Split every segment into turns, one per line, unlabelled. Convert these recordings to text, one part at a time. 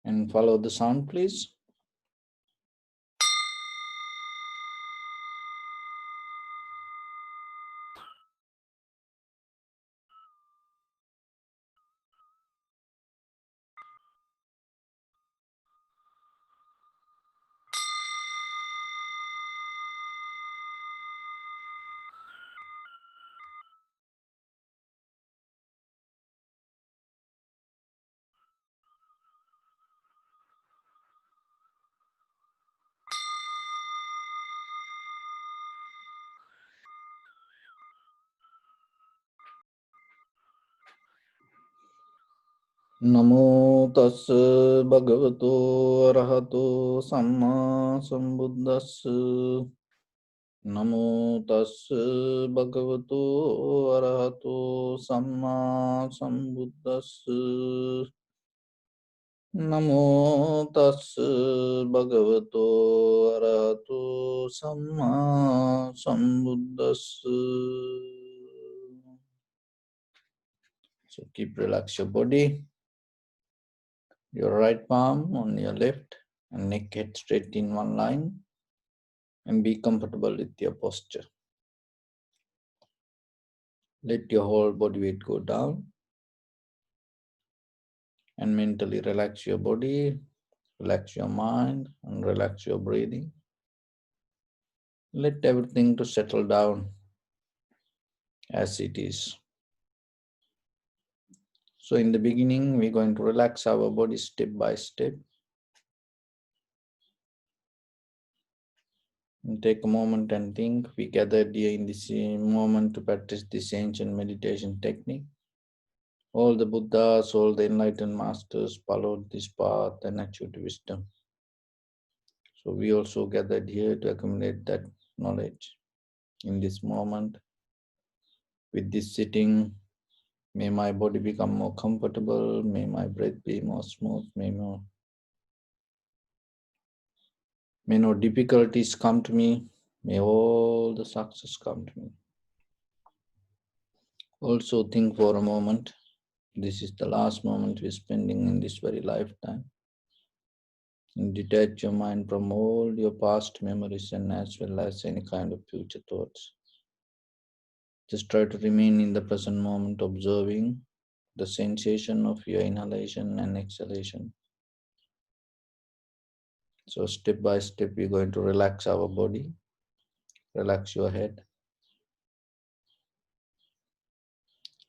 And follow the sound, please. Namo tassa bhagavato arahato samma sambuddhassa. Namo tassa bhagavato arahato samma sambuddhassa. Namo tassa bhagavato arahato samma sambuddhassa. So keep relax your body. Your right palm on your left and neck head straight in one line, and be comfortable with your posture. Let your whole body weight go down and mentally relax your body, relax your mind, and relax your breathing. Let everything to settle down as it is. So in the beginning, we're going to relax our body step by step. And take a moment and think. We gathered here in this moment to practice this ancient meditation technique. All the Buddhas, all the enlightened masters followed this path and achieved wisdom. So we also gathered here to accumulate that knowledge. In this moment, with this sitting, may my body become more comfortable, may my breath be more smooth, may no difficulties come to me, may all the success come to me. Also think for a moment, this is the last moment we're spending in this very lifetime. And detach your mind from all your past memories and as well as any kind of future thoughts. Just try to remain in the present moment, observing the sensation of your inhalation and exhalation. So step by step, we're going to relax our body, relax your head,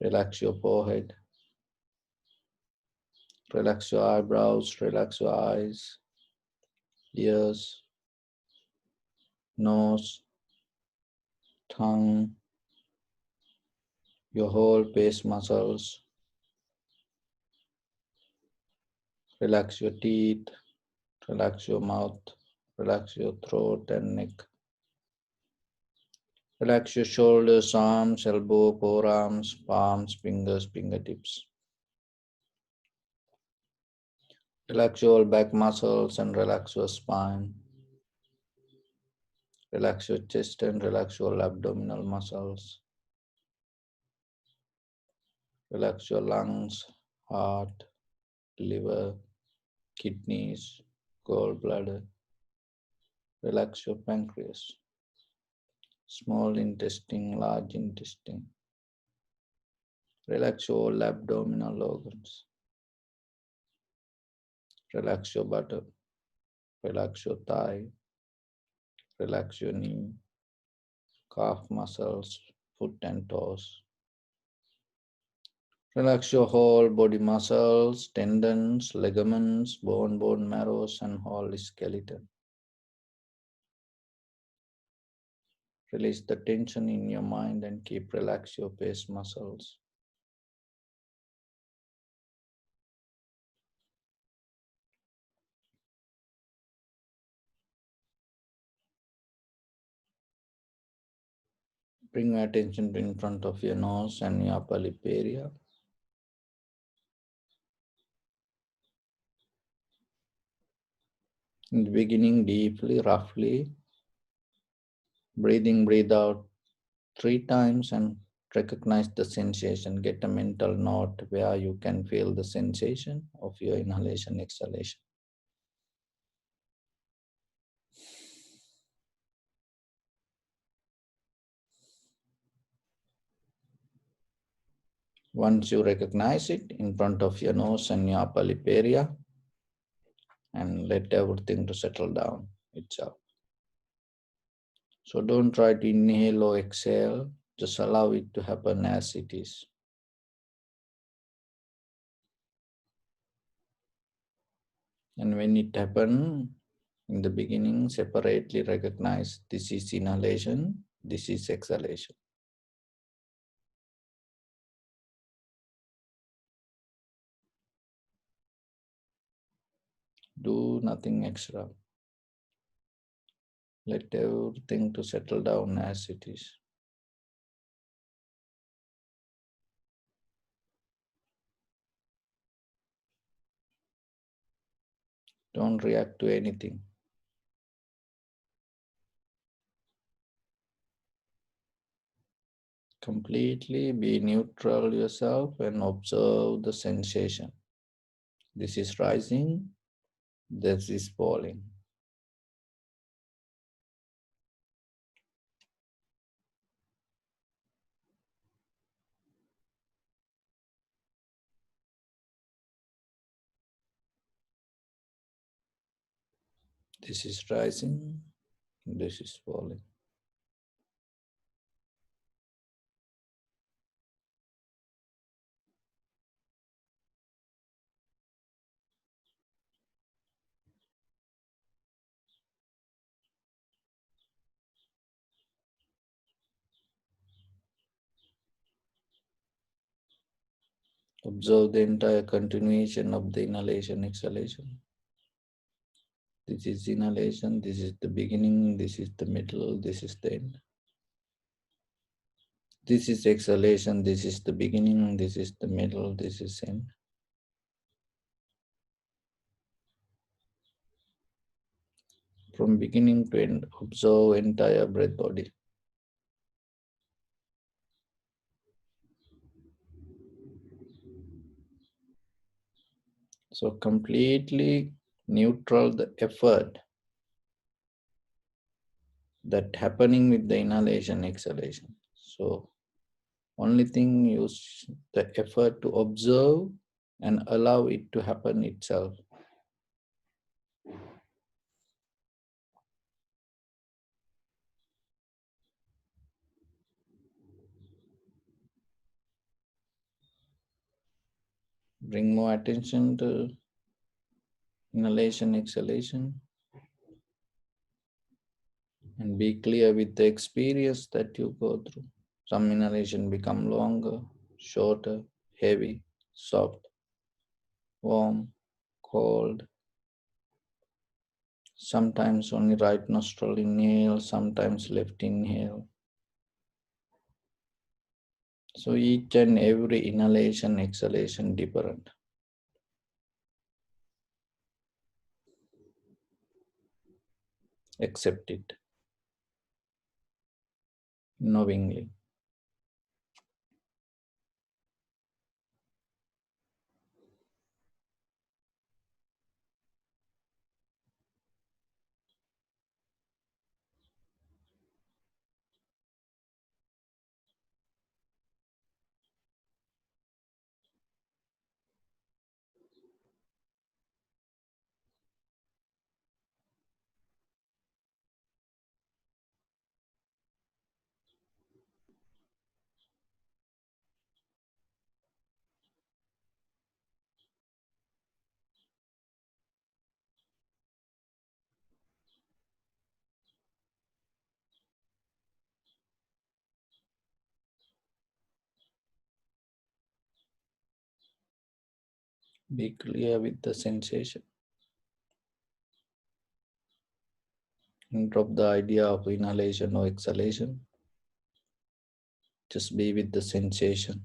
relax your forehead, relax your eyebrows, relax your eyes, ears, nose, tongue, your whole face muscles. Relax your teeth, relax your mouth, relax your throat and neck. Relax your shoulders, arms, elbow, forearms, palms, fingers, fingertips. Relax your back muscles and relax your spine. Relax your chest and relax your abdominal muscles. Relax your lungs, heart, liver, kidneys, gallbladder. Relax your pancreas, small intestine, large intestine. Relax your all abdominal organs. Relax your buttock. Relax your thigh. Relax your knee, calf muscles, foot and toes. Relax your whole body muscles, tendons, ligaments, bone marrows, and whole skeleton. Release the tension in your mind and keep relax your face muscles. Bring your attention to in front of your nose and your upper lip area. In the beginning, deeply, roughly, breathe in, breathe out 3 times and recognize the sensation. Get a mental note where you can feel the sensation of your inhalation, exhalation. Once you recognize it in front of your nose and your upper lip area, and let everything to settle down itself. So don't try to inhale or exhale, just allow it to happen as it is. And when it happens, in the beginning, separately recognize this is inhalation, this is exhalation. Do nothing extra. Let everything to settle down as it is. Don't react to anything. Completely be neutral yourself and observe the sensation. This is rising, this is falling. This is rising, this is falling. Observe the entire continuation of the inhalation, exhalation. This is inhalation, this is the beginning, this is the middle, this is the end. This is exhalation, this is the beginning, this is the middle, this is end. From beginning to end, observe entire breath body. So completely neutral the effort that happening with the inhalation, exhalation. So only thing use the effort to observe and allow it to happen itself. Bring more attention to inhalation, exhalation, and be clear with the experience that you go through. Some inhalation become longer, shorter, heavy, soft, warm, cold. Sometimes only right nostril inhale, sometimes left inhale. So each and every inhalation, exhalation different. Accept it knowingly. Be clear with the sensation. And drop the idea of inhalation or exhalation. Just be with the sensation.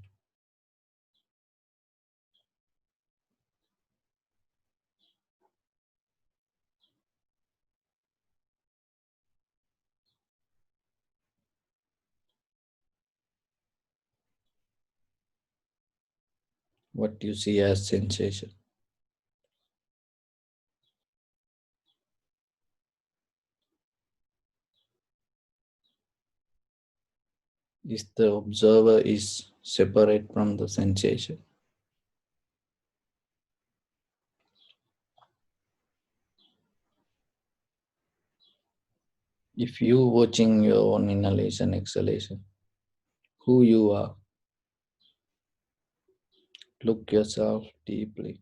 What you see as sensation is the observer is separate from the sensation. If you watching your own inhalation, exhalation, who you are, look yourself deeply.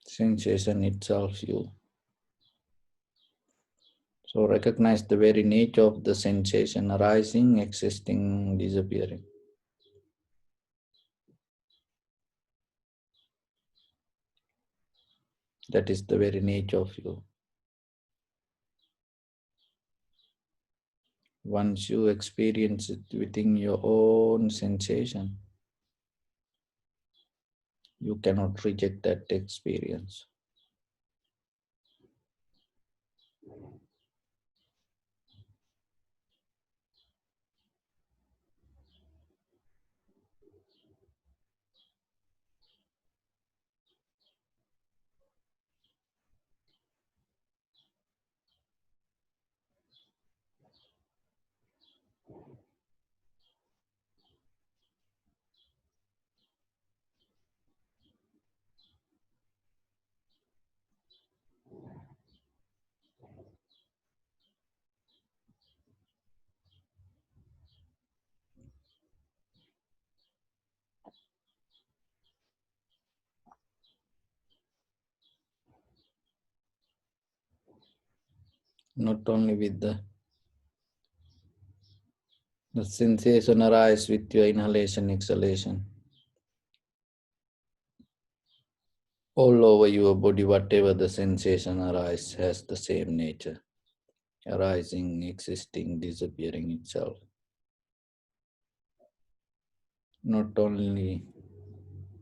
Sensation itself you. So recognize the very nature of the sensation arising, existing, disappearing. That is the very nature of you. Once you experience it within your own sensation, you cannot reject that experience. Not only with the sensation arise with your inhalation, exhalation. All over your body, whatever the sensation arise has the same nature. Arising, existing, disappearing itself. Not only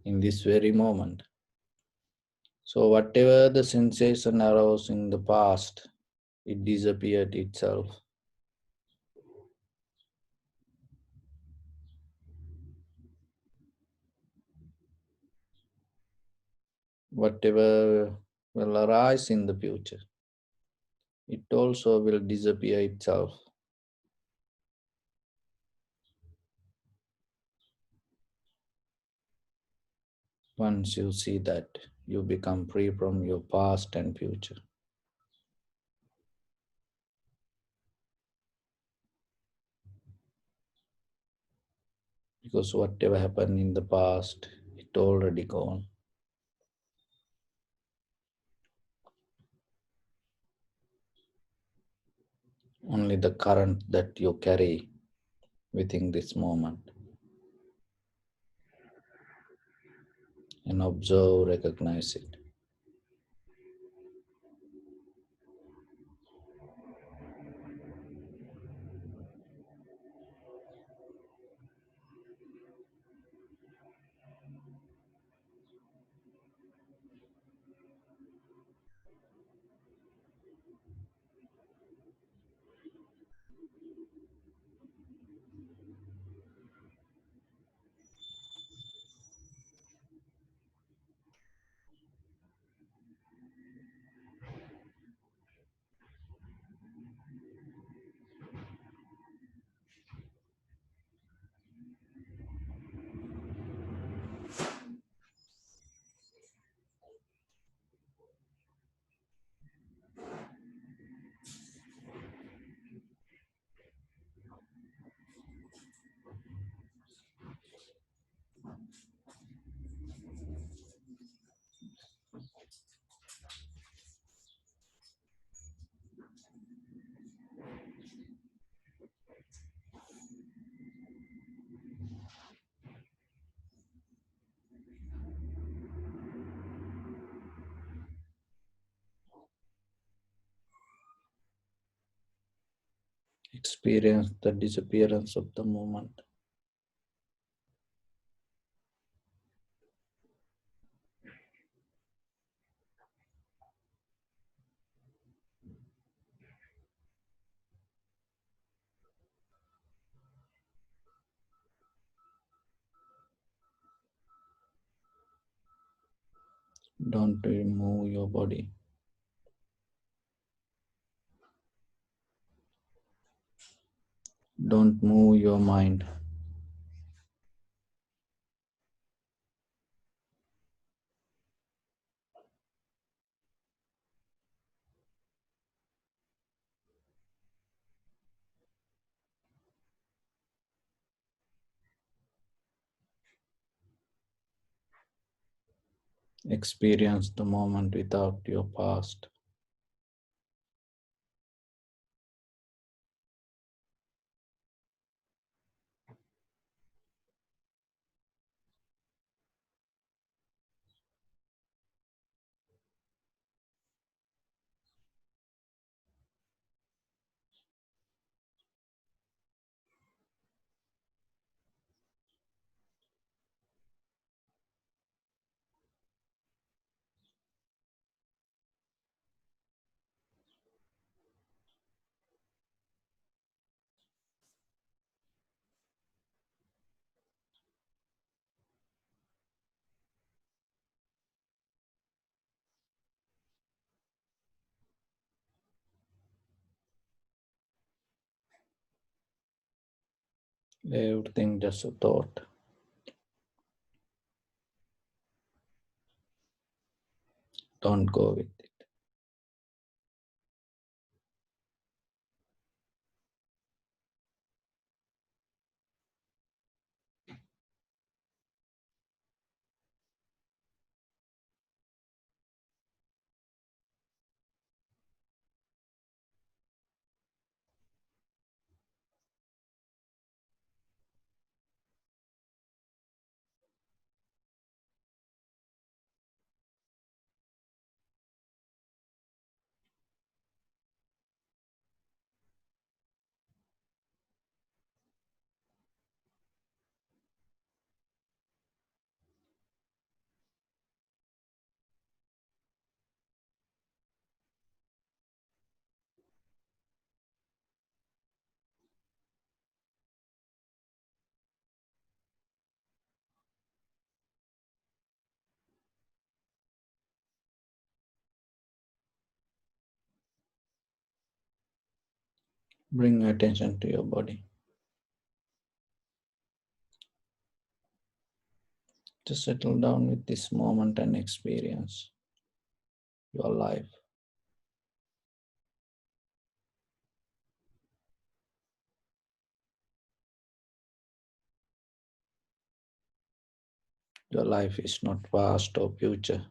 in this very moment. So whatever the sensation arose in the past, it disappeared itself. Whatever will arise in the future, it also will disappear itself. Once you see that, you become free from your past and future. Because whatever happened in the past, it already gone. Only the current that you carry within this moment. And observe, recognize it. Experience the disappearance of the moment. Don't remove your body. Don't move your mind. Experience the moment without your past. Everything just a thought. Don't go with it. Bring attention to your body. Just settle down with this moment and experience your life. Your life is not past or future.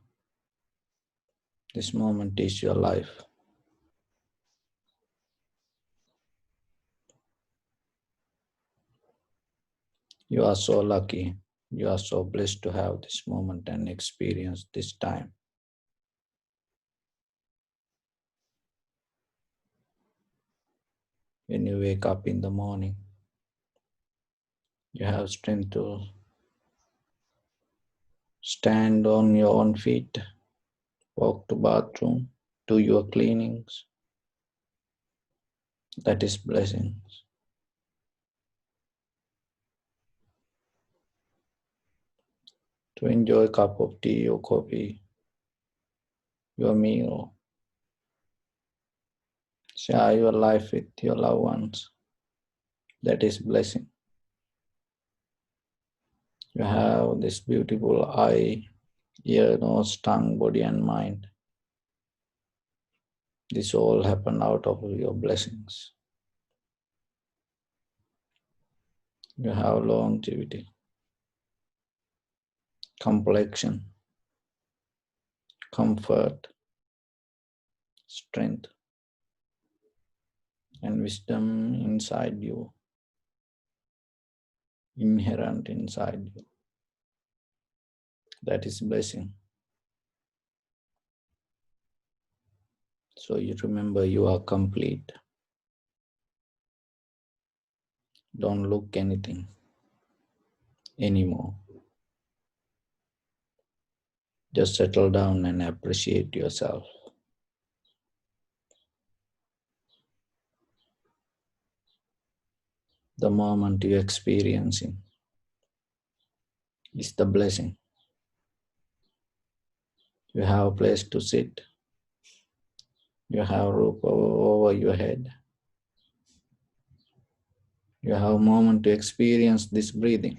This moment is your life. You are so lucky. You are so blessed to have this moment and experience this time. When you wake up in the morning, you have strength to stand on your own feet, walk to bathroom, do your cleanings. That is blessings. To enjoy a cup of tea or coffee, your meal, share your life with your loved ones. That is blessing. You have this beautiful eye, ear, nose, tongue, body and mind. This all happened out of your blessings. You have longevity, complexion, comfort, strength, and wisdom inside you, inherent inside you. That is blessing. So you remember you are complete. Don't look anything anymore. Just settle down and appreciate yourself. The moment you're experiencing is the blessing. You have a place to sit. You have a roof over your head. You have a moment to experience this breathing.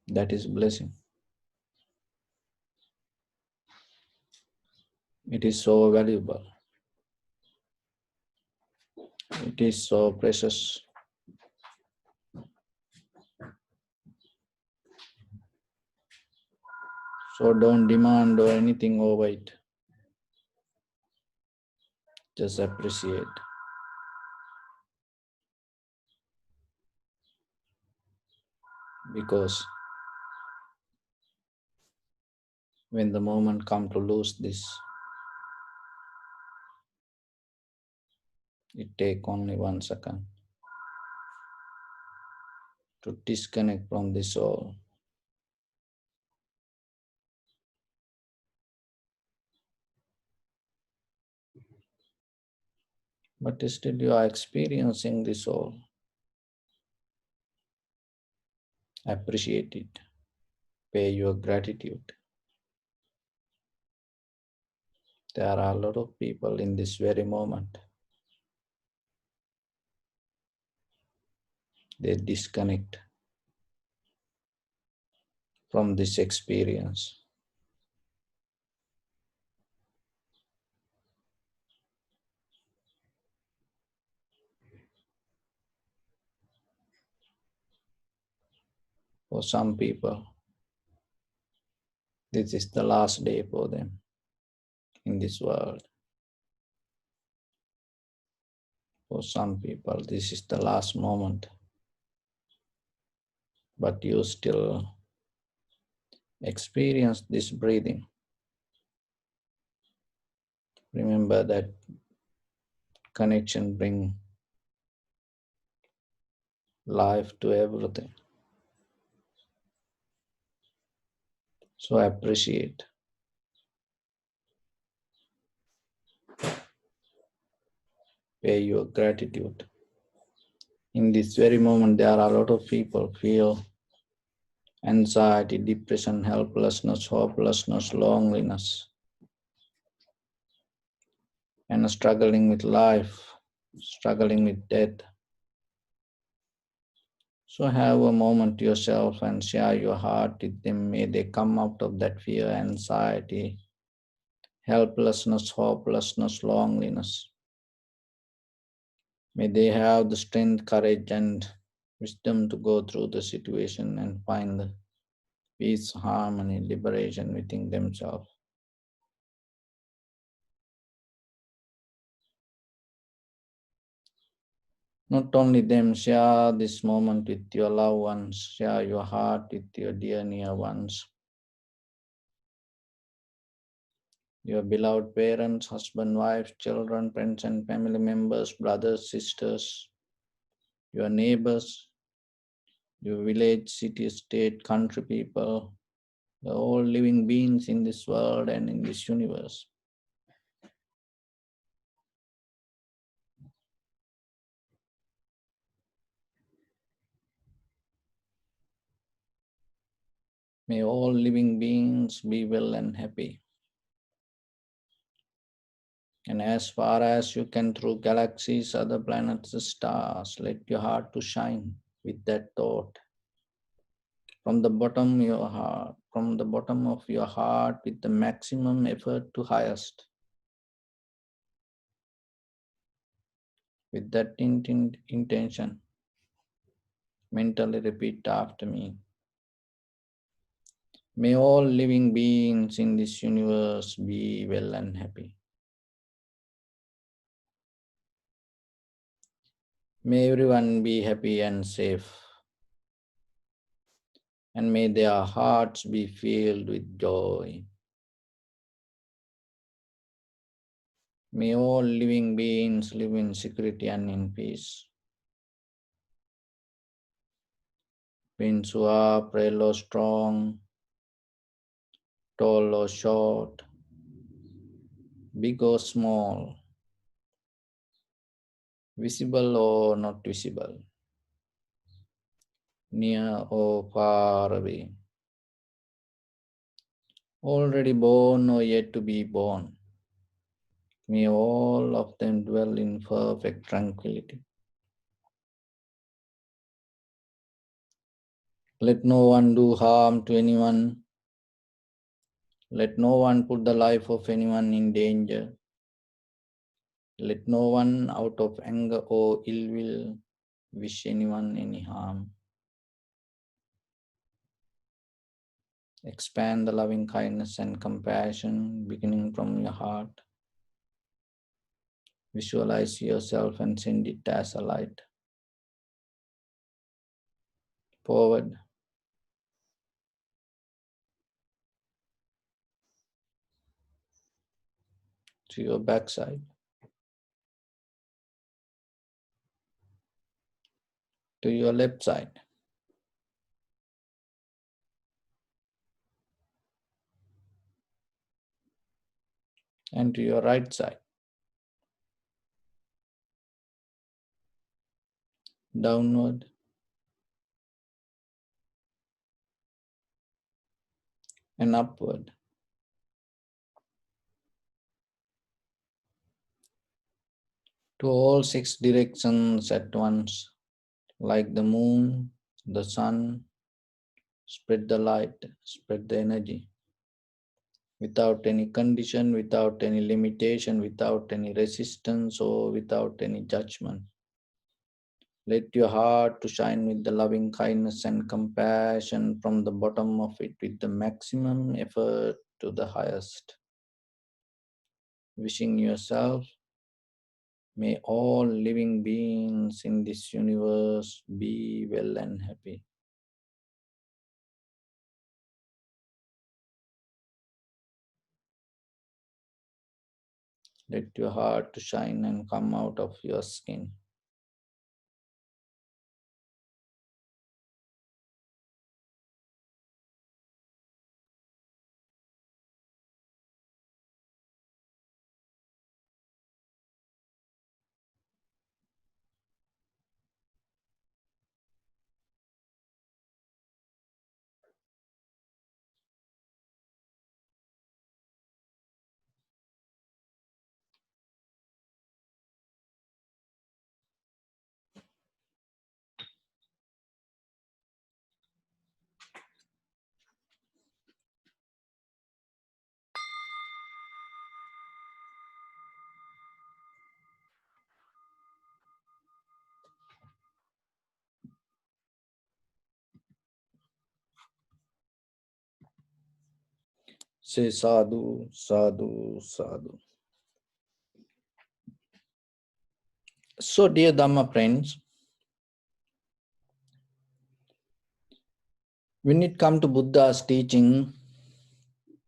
That is blessing. It is so valuable. It is so precious. So don't demand or anything over it. Just appreciate. Because when the moment comes to lose this, it take only 1 second to disconnect from this all. But still you are experiencing this all. Appreciate it. Pay your gratitude. There are a lot of people in this very moment. They disconnect from this experience. For some people, this is the last day for them in this world. For some people, this is the last moment. But you still experience this breathing. Remember that connection brings life to everything. So appreciate. Pay your gratitude. In this very moment, there are a lot of people feel anxiety, depression, helplessness, hopelessness, loneliness, and struggling with life, struggling with death. So have a moment to yourself and share your heart with them. May they come out of that fear, anxiety, helplessness, hopelessness, loneliness. May they have the strength, courage, and wisdom to go through the situation and find the peace, harmony, liberation within themselves. Not only them, share this moment with your loved ones, share your heart with your dear near ones, your beloved parents, husband, wife, children, friends and family members, brothers, sisters, your neighbors, your village, city, state, country people, all living beings in this world and in this universe. May all living beings be well and happy. And as far as you can through galaxies, other planets, stars, let your heart to shine with that thought. From the bottom of your heart, from the bottom of your heart with the maximum effort to highest. With that intention, mentally repeat after me. May all living beings in this universe be well and happy. May everyone be happy and safe. And may their hearts be filled with joy. May all living beings live in security and in peace. Beings who are frail or strong, tall or short, big or small, visible or not visible, near or far away, already born or yet to be born, May all of them dwell in perfect tranquility. Let no one do harm to anyone. Let no one put the life of anyone in danger. Let no one out of anger or ill will wish anyone any harm. Expand the loving kindness and compassion beginning from your heart. Visualize yourself and send it as a light forward to your backside, to your left side, and to your right side, downward, and upward. To all 6 directions at once, like the moon, the sun, spread the light, spread the energy, without any condition, without any limitation, without any resistance, or without any judgment. Let your heart to shine with the loving kindness and compassion from the bottom of it with the maximum effort to the highest. Wishing yourself, may all living beings in this universe be well and happy. Let your heart to shine and come out of your skin. Say sadhu, sadhu, sadhu. So, dear Dhamma friends, when it comes to Buddha's teaching,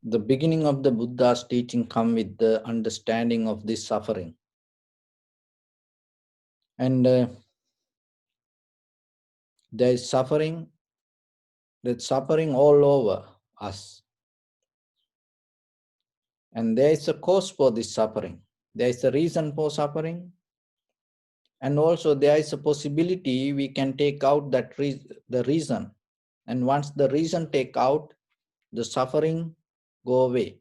the beginning of the Buddha's teaching come with the understanding of this suffering. And there is suffering, there's suffering all over us. And there is a cause for this suffering. There is a reason for suffering. And also there is a possibility we can take out that the reason. And once the reason take out, the suffering go away.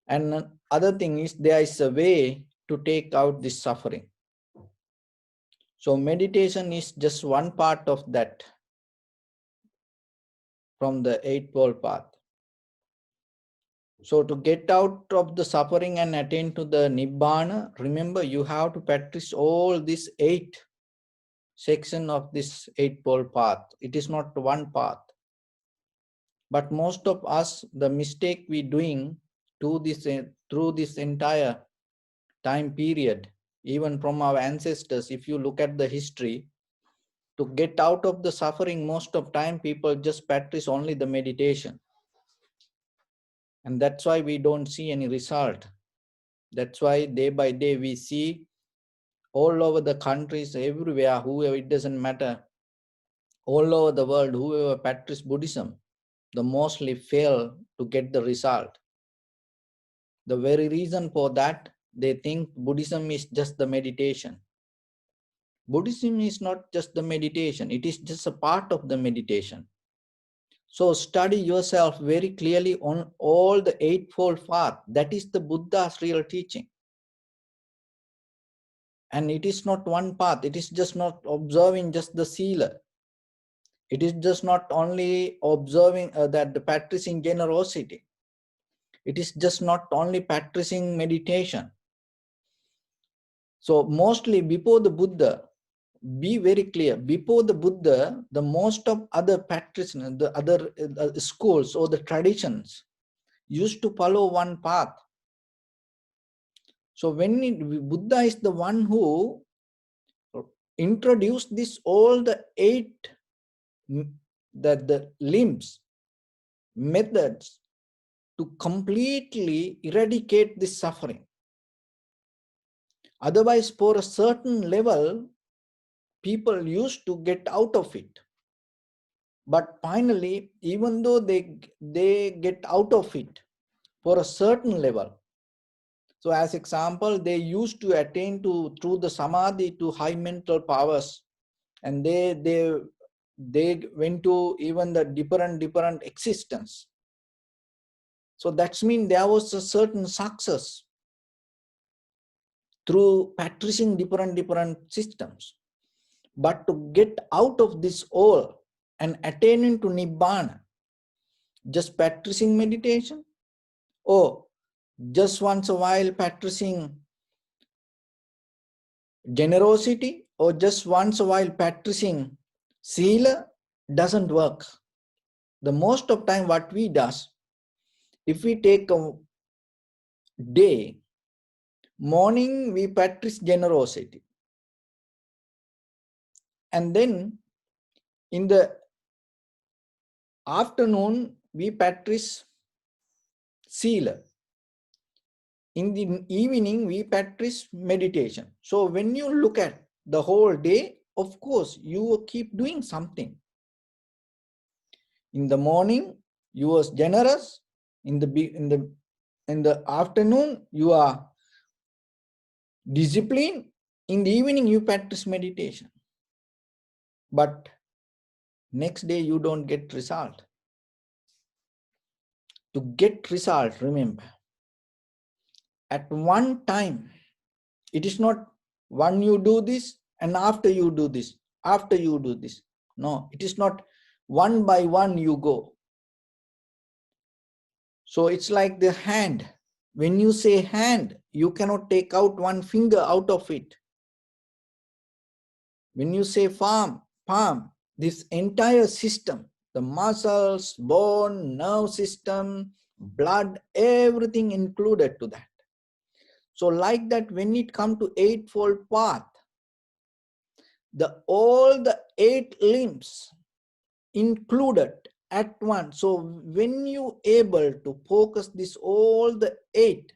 And other thing is there is a way to take out this suffering. So meditation is just one part of that from the Eightfold Path. So to get out of the suffering and attain to the Nibbana, remember you have to practice all these 8 sections of this Eightfold Path. It is not one path. But most of us, the mistake we doing through this entire time period, even from our ancestors, if you look at the history, to get out of the suffering, most of time people just practice only the meditation. And that's why we don't see any result. That's why day by day we see all over the countries, everywhere, whoever, it doesn't matter, all over the world, whoever practice Buddhism, the mostly fail to get the result. The very reason for that, they think Buddhism is just the meditation. Buddhism is not just the meditation, it is just a part of the meditation. So study yourself very clearly on all the Eightfold Path. That is the Buddha's real teaching. And it is not one path. It is just not observing just the sila. It is just not only observing that the practicing generosity. It is just not only practicing meditation. So mostly before the Buddha, be very clear, before the Buddha, the most of other practitioners, the other schools or the traditions used to follow one path. So when Buddha is the one who introduced this, all the 8 the limbs, methods to completely eradicate this suffering. Otherwise, for a certain level, people used to get out of it. But finally, even though they get out of it for a certain level, so as example, they used to attain to through the samadhi to high mental powers, and they went to even the different existence. So that's mean there was a certain success through practicing different systems. But to get out of this all and attaining to Nibbana, just practicing meditation, or just once a while practicing generosity, or just once a while practicing sila, doesn't work. The most of time what we does, if we take a day, morning we practice generosity, and then in the afternoon we practice sila. In the evening we practice meditation. So when you look at the whole day, of course you will keep doing something. In the morning you was generous, in the afternoon you are disciplined, in the evening you practice meditation. But next day you don't get result. To get result, remember, at one time, it is not one you do this and after you do this, after you do this. No, it is not one by one you go. So it's like the hand. When you say hand, you cannot take out one finger out of it. When you say palm, this entire system, the muscles, bone, nerve system, blood, everything included to that. So like that, when it comes to Eightfold Path, all the 8 limbs included at once. So when you able to focus this all the 8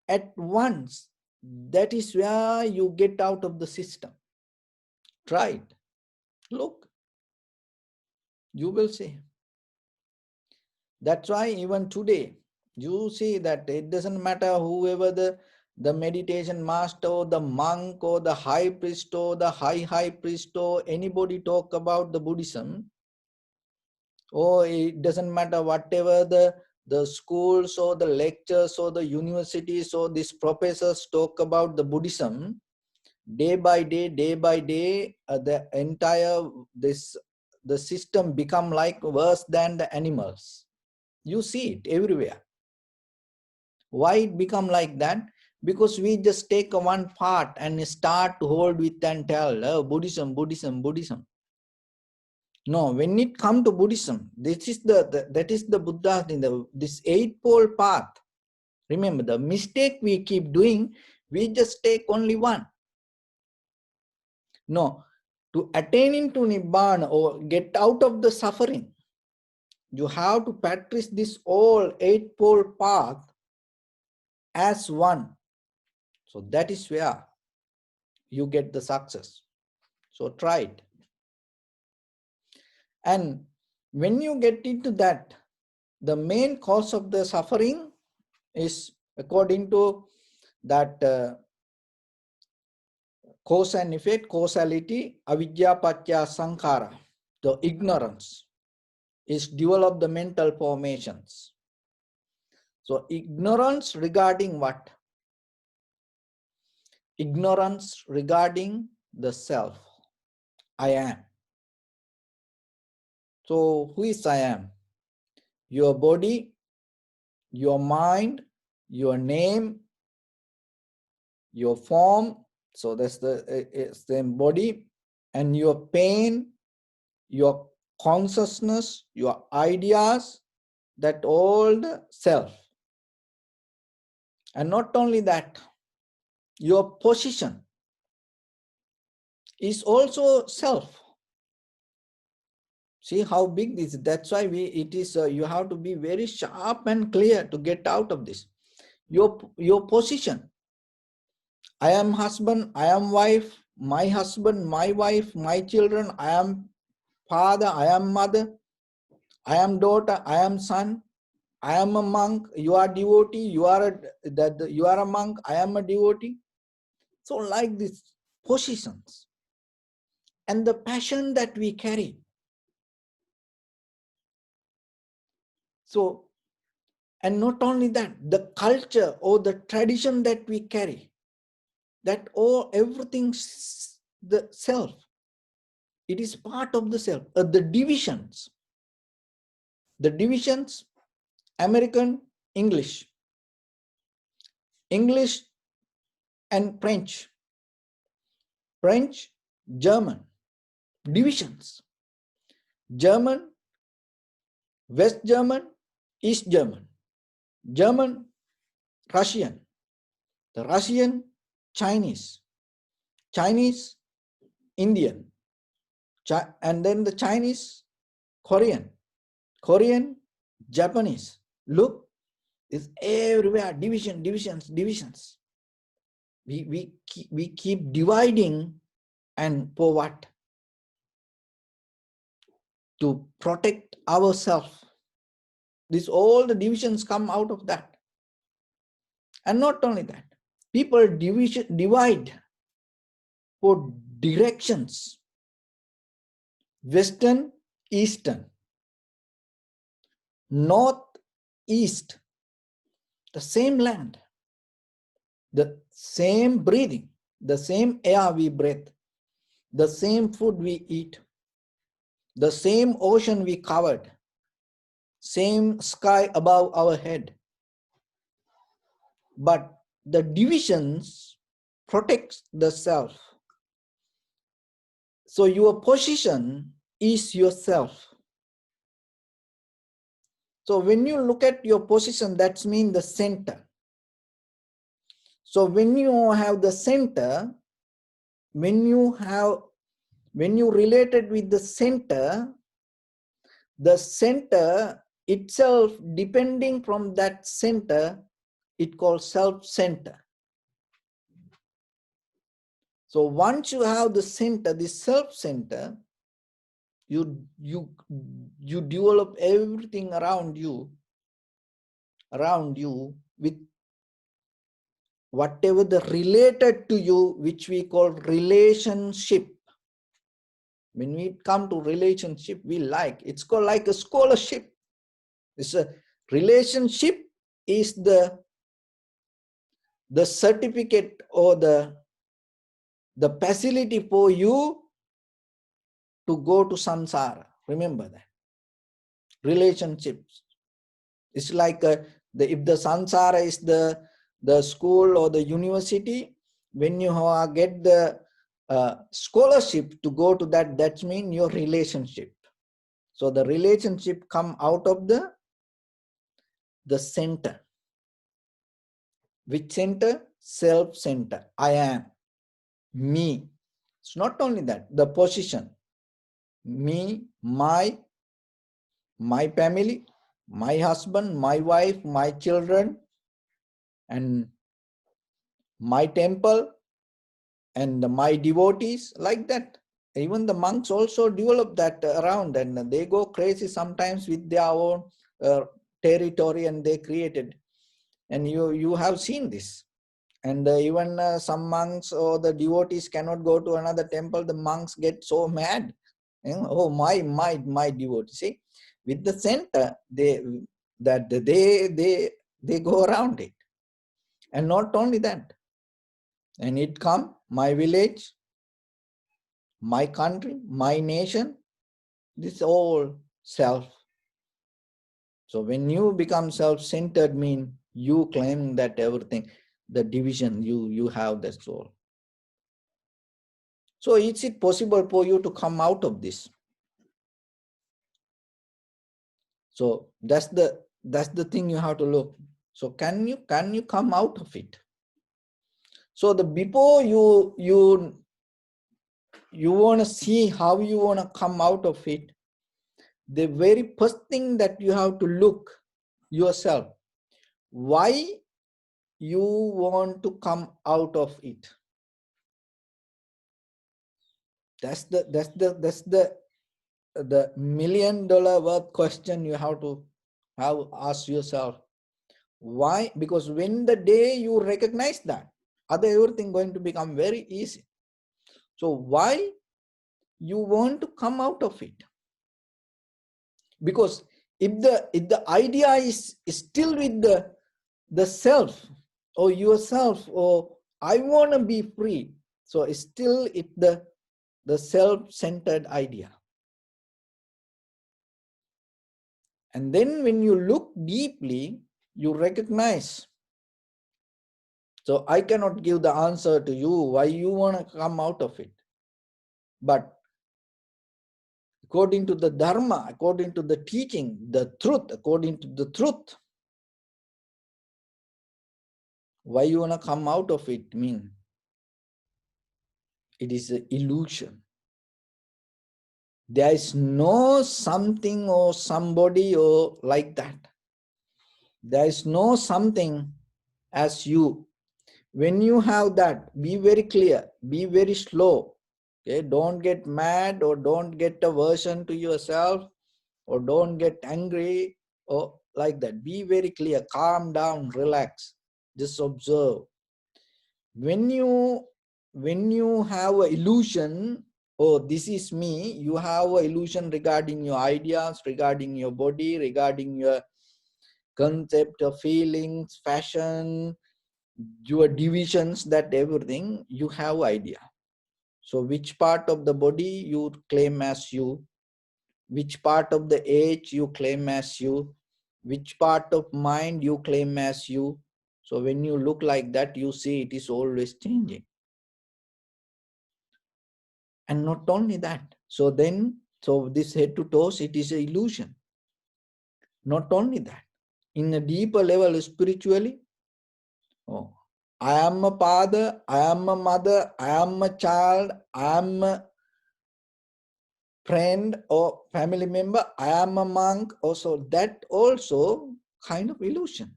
at once, that is where you get out of the system. Try it. Look, you will see. That's why even today, you see that it doesn't matter whoever the meditation master or the monk or the high priest or the high priest or anybody talk about the Buddhism, or it doesn't matter whatever the schools or the lectures or the universities or these professors talk about the Buddhism, day by day, the entire the system become like worse than the animals. You see it everywhere. Why it become like that? Because we just take one part and start to hold with and tell, oh, Buddhism. No, when it come to Buddhism, this is that is the Buddha in this Eightfold Path. Remember, the mistake we keep doing, we just take only one. No, to attain into Nibbana or get out of the suffering, you have to practice this all Eightfold Path as one. So that is where you get the success. So try it. And when you get into that, the main cause of the suffering is, according to that cause and effect, causality, avidya paccaya sankhara, the ignorance is develop the mental formations. So ignorance regarding what? ignorance regarding the self. I am. So who is I am? Your body, your mind, your name, your form. So that's the same body, and your pain, your consciousness, your ideas, that all the self. And not only that, your position is also self. See how big this is. That's why it is you have to be very sharp and clear to get out of this. Your position. I am husband, I am wife, my husband, my wife, my children, I am father, I am mother, I am daughter, I am son, I am a monk, you are devotee, you are a monk, I am a devotee. So like these positions and the passion that we carry. So, and not only that, the culture or the tradition that we carry, that everything, the self, it is part of the self. The divisions, American, English and French, German, divisions, German, West German, East German, German, Russian, the Russian, Chinese, Indian, and then the Chinese, Korean, Japanese. Look, it's everywhere, divisions. We keep dividing, and for what? To protect ourselves. All the divisions come out of that. And not only that, people divide for directions. Western, Eastern, North, East, the same land, the same breathing, the same air we breathe, the same food we eat, the same ocean we covered, same sky above our head. But the divisions protects the self. So your position is yourself. So when you look at your position, that means the center. So when you have the center, when you relate it with the center itself, depending from that center, it called self-center. So once you have the center, the self-center, you develop everything around you with whatever the related to you, which we call relationship. When we come to relationship, it's called like a scholarship. It's a relationship is the certificate or the facility for you to go to samsara. Remember that. Relationships. It's like if the samsara is the school or the university, when you get the scholarship to go to that means your relationship. So the relationship come out of the center. Which center? Self-center. I am. Me. It's not only that, the position. Me, my family, my husband, my wife, my children, and my temple, and my devotees, like that. Even the monks also develop that around, and they go crazy sometimes with their own territory, and they created. And you have seen this. And even some monks or the devotees cannot go to another temple. The monks get so mad. Oh, my devotee. See, with the center, they go around it. And not only that, And it come, my village, my country, my nation, this all self. So when you become self-centered, mean you claim that everything, the division, you have that soul. So is it possible for you to come out of this? So that's the thing you have to look. So can you come out of it? So the before you want to see how you want to come out of it, the very first thing that you have to look yourself, why you want to come out of it. That's the $1 million worth question you have to ask yourself. Why? Because when the day you recognize that, other everything going to become very easy. So why you want to come out of it? Because if the idea is still with the self or yourself, or I want to be free, so it's still the self-centered idea. And then when you look deeply, you recognize. So I cannot give the answer to you why you want to come out of it. But according to the Dharma, according to the teaching, the truth, according to the truth, why you want to come out of it mean it is an illusion. There is no something or somebody or like that. There is no something as you. When you have that, be very clear, be very slow. Okay, don't get mad or don't get aversion to yourself or don't get angry or like that. Be very clear, calm down, relax, just observe. When you have an illusion, oh, this is me, you have an illusion regarding your ideas, regarding your body, regarding your concept of feelings, fashion, your divisions, that everything, you have idea. So which part of the body you claim as you, which part of the age you claim as you, which part of mind you claim as you. So when you look like that, you see it is always changing. And not only that, so this head to toes, it is an illusion. Not only that, in a deeper level spiritually, oh, I am a father, I am a mother, I am a child, I am a friend or family member, I am a monk. Also, that also kind of illusion.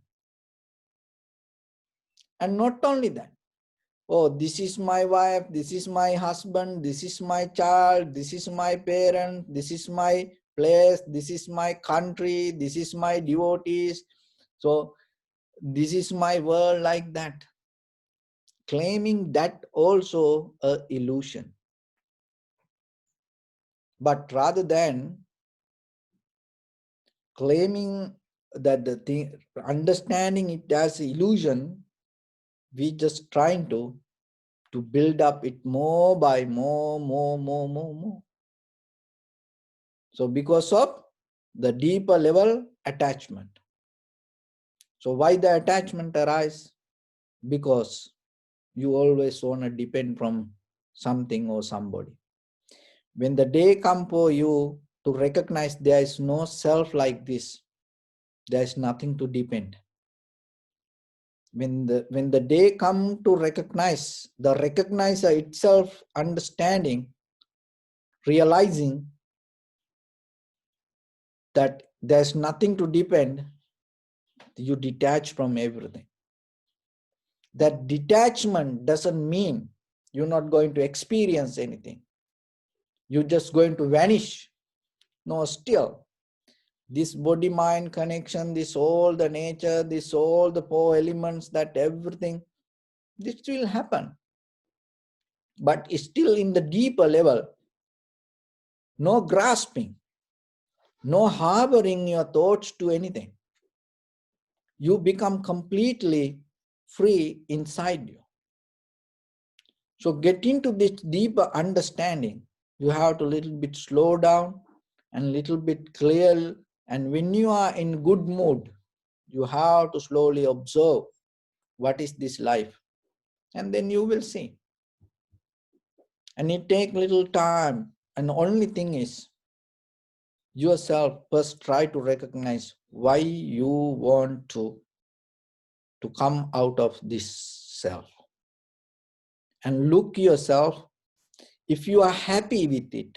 And not only that, oh, this is my wife, this is my husband, this is my child, this is my parent, this is my place, this is my country, this is my devotees. So this is my world, like that. Claiming that also a illusion. But rather than claiming that the thing, understanding it as illusion, we just trying to build up it more by more. So because of the deeper level attachment. So why the attachment arise? Because you always want to depend from something or somebody. When the day come for you to recognize there is no self like this, there is nothing to depend. When the day come to recognize, the recognizer itself understanding, realizing that there's nothing to depend, you detach from everything. That detachment doesn't mean you're not going to experience anything. You're just going to vanish. No, still, this body-mind connection, this all the nature, this all the four elements, that everything, this will happen. But still in the deeper level, no grasping, no harboring your thoughts to anything. You become completely free inside you. So get into this deeper understanding. You have to little bit slow down and little bit clear. And when you are in good mood, you have to slowly observe what is this life. And then you will see. And it take little time. And the only thing is, yourself first try to recognize why you want to come out of this self. And look yourself. If you are happy with it,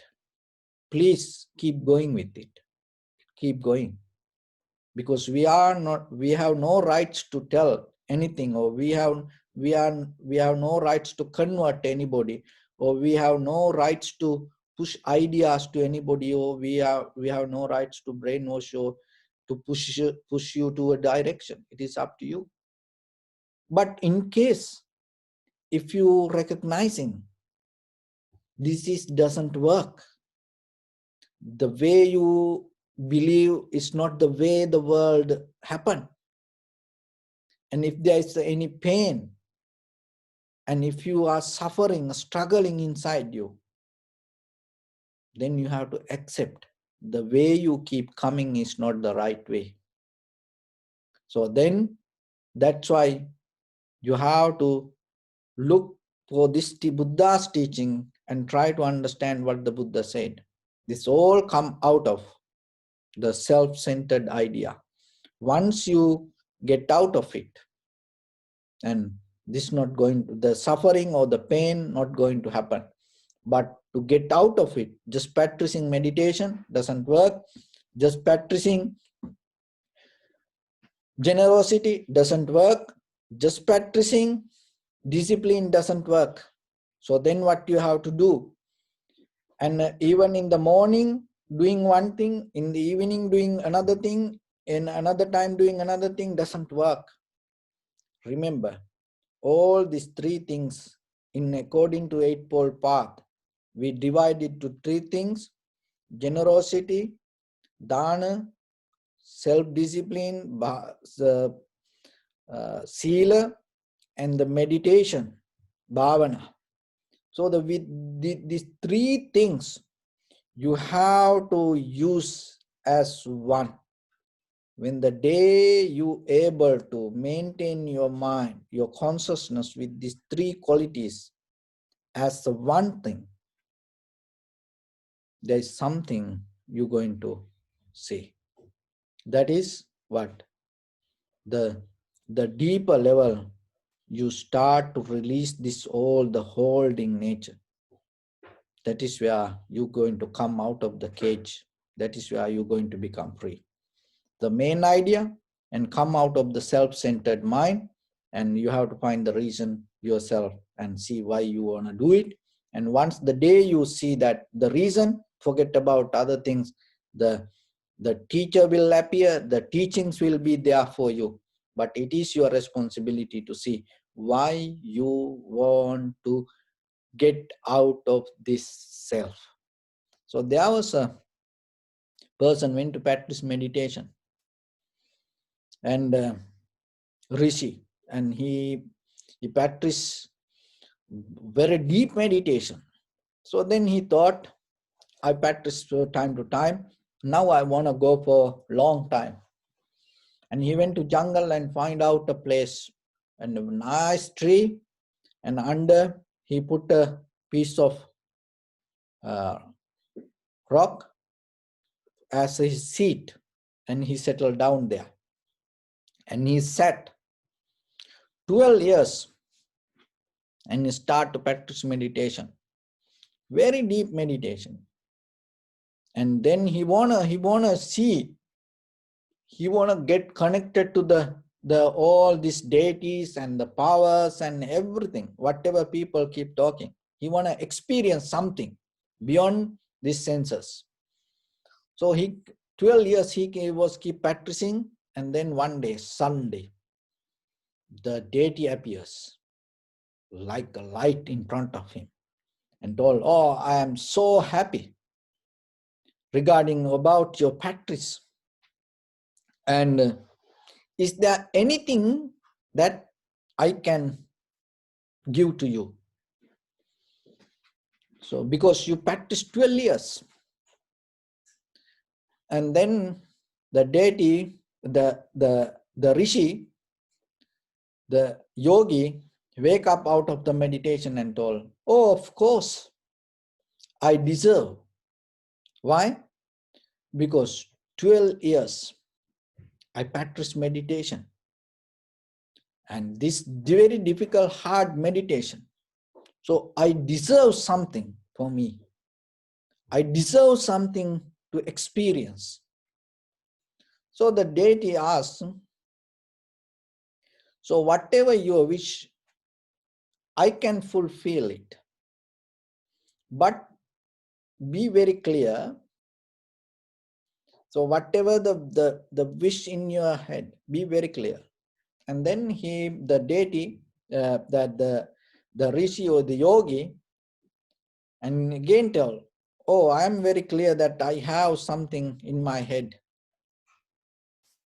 please keep going with it. Keep going. Because we have no rights to tell anything, or we have no rights to convert anybody, or we have no rights to push ideas to anybody, or we have no rights to brainwash or to push you to a direction. It is up to you. But in case if you recognizing this doesn't work, the way you believe is not the way the world happen, and if there is any pain, and if you are suffering, struggling inside you, then you have to accept the way you keep coming is not the right way. So then that's why you have to look for this Buddha's teaching and try to understand what the Buddha said. This all come out of the self-centered idea. Once you get out of it, and this not going to, the suffering or the pain not going to happen. But to get out of it, just practicing meditation doesn't work. Just practicing generosity doesn't work. Just practicing discipline doesn't work. So then what you have to do? And even in the morning doing one thing, in the evening doing another thing, in another time doing another thing doesn't work. Remember, all these three things in according to Eightfold Path, we divide it to three things: generosity, dana, self-discipline, sila, and the meditation, bhavana. So with these three things, you have to use as one. When the day you able to maintain your mind, your consciousness with these three qualities as the one thing, there is something you're going to see. That is what? The deeper level, you start to release this all the holding nature. That is where you're going to come out of the cage. That is where you're going to become free. The main idea, and come out of the self-centered mind, and you have to find the reason yourself and see why you want to do it. And once the day you see that the reason, forget about other things. The teacher will appear, the teachings will be there for you, but it is your responsibility to see why you want to get out of this self. So there was a person went to practice meditation, and Rishi, and he practiced very deep meditation. So then he thought, I practice time to time. Now I want to go for long time. And he went to jungle and find out a place and a nice tree, and under he put a piece of uh, rock as his seat, and he settled down there. And he sat 12 years and he started to practice meditation, very deep meditation. And then he wanna see, he wanna get connected to the all these deities and the powers and everything, whatever people keep talking. He wanna experience something beyond these senses. So he 12 years he was keep practicing, and then one day, Sunday, the deity appears like a light in front of him and told, oh, I am so happy regarding about your practice. And is there anything that I can give to you? So because you practice 12 years, and then the deity, the rishi, the yogi wake up out of the meditation and told, oh, of course, I deserve. Why? Because 12 years I practice meditation, and this very difficult, hard meditation. So I deserve something for me. I deserve something to experience. So the deity asks, so whatever you wish, I can fulfill it. But be very clear. So whatever the wish in your head, be very clear. And then the deity, the rishi or the yogi, and again tell, oh, I am very clear that I have something in my head.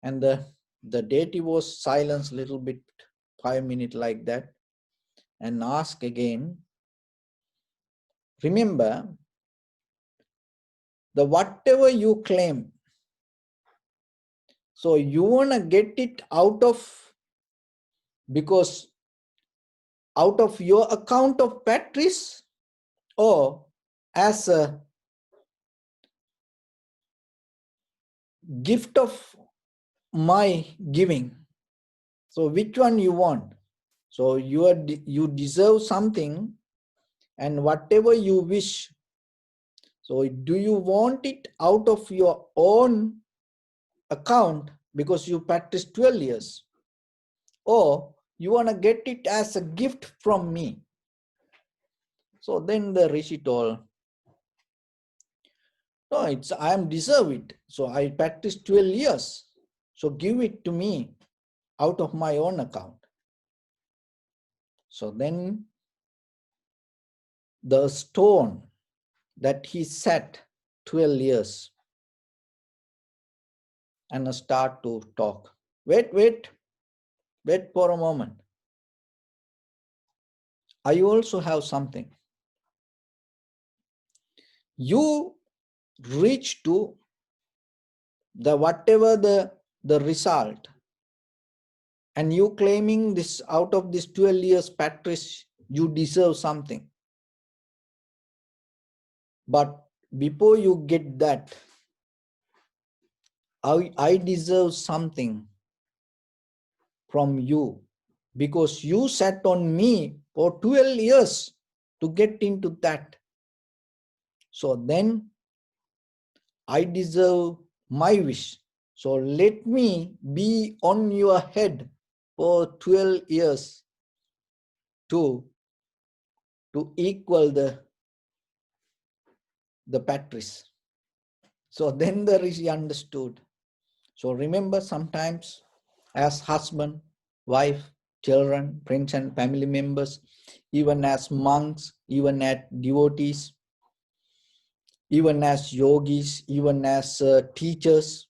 And the deity was silenced a little bit, 5 minutes like that, and ask again, remember, the whatever you claim, so you want to get it because out of your account of practice, or as a gift of my giving. So which one you want? So you deserve something, and whatever you wish, so do you want it out of your own account because you practiced 12 years, or you want to get it as a gift from me? So then the rishi told, no, I am deserve it. So I practiced 12 years. So give it to me out of my own account. So then the stone that he sat 12 years and start to talk. Wait for a moment. I also have something. You reach to the whatever the result, and you claiming this out of this 12 years practice, you deserve something. But before you get that, I deserve something from you, because you sat on me for 12 years to get into that. So then I deserve my wish. So let me be on your head for 12 years to equal the practice. So then the rishi understood. So remember, sometimes as husband, wife, children, friends and family members, even as monks, even as devotees, even as yogis, even as teachers,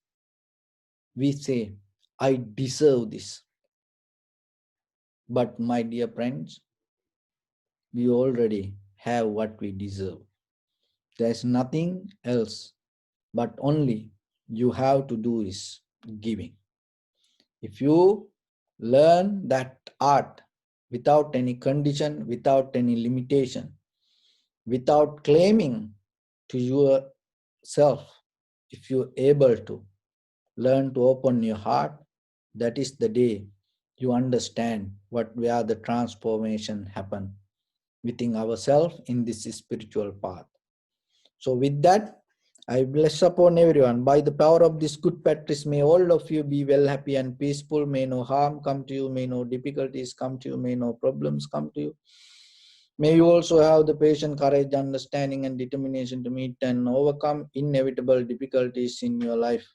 we say, I deserve this. But my dear friends, we already have what we deserve. There's nothing else, but only you have to do is giving. If you learn that art without any condition, without any limitation, without claiming to yourself, if you're able to learn to open your heart, that is the day you understand where the transformation happen within ourselves in this spiritual path. So with that, I bless upon everyone. By the power of this good practice, may all of you be well, happy and peaceful. May no harm come to you. May no difficulties come to you. May no problems come to you. May you also have the patience, courage, understanding and determination to meet and overcome inevitable difficulties in your life.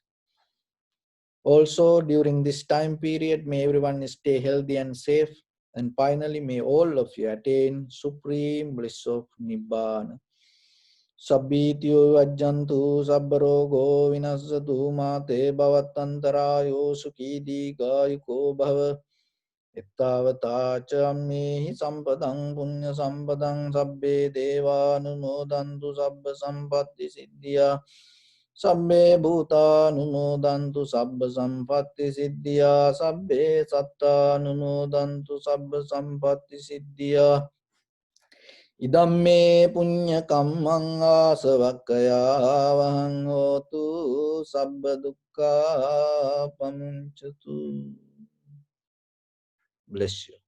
Also, during this time period, may everyone stay healthy and safe. And finally, may all of you attain supreme bliss of Nibbana. Sabbityo vajjantu sabbarogo vinasatu mate bhavatantarayo sukhi digayuko bhava. එත්තාවතාච අම්මේහි සම්පතං පුඤ්ඤ සම්පතං සබ්බේ දේවානුමෝදන්තු සබ්බ සම්පත්ති සිද්ධියා සබ්බේ භූතානුමෝදන්තු සබ්බ සම්පත්ති සිද්ධියා සබ්බේ සත්තානුමෝදන්තු සබ්බ සම්පත්ති සිද්ධියා ඉදම්මේ පුඤ්ඤ කම්මං ආසවක්ඛයා වහං හෝතු සබ්බ දුක්ඛා පමුංචතු. Bless you.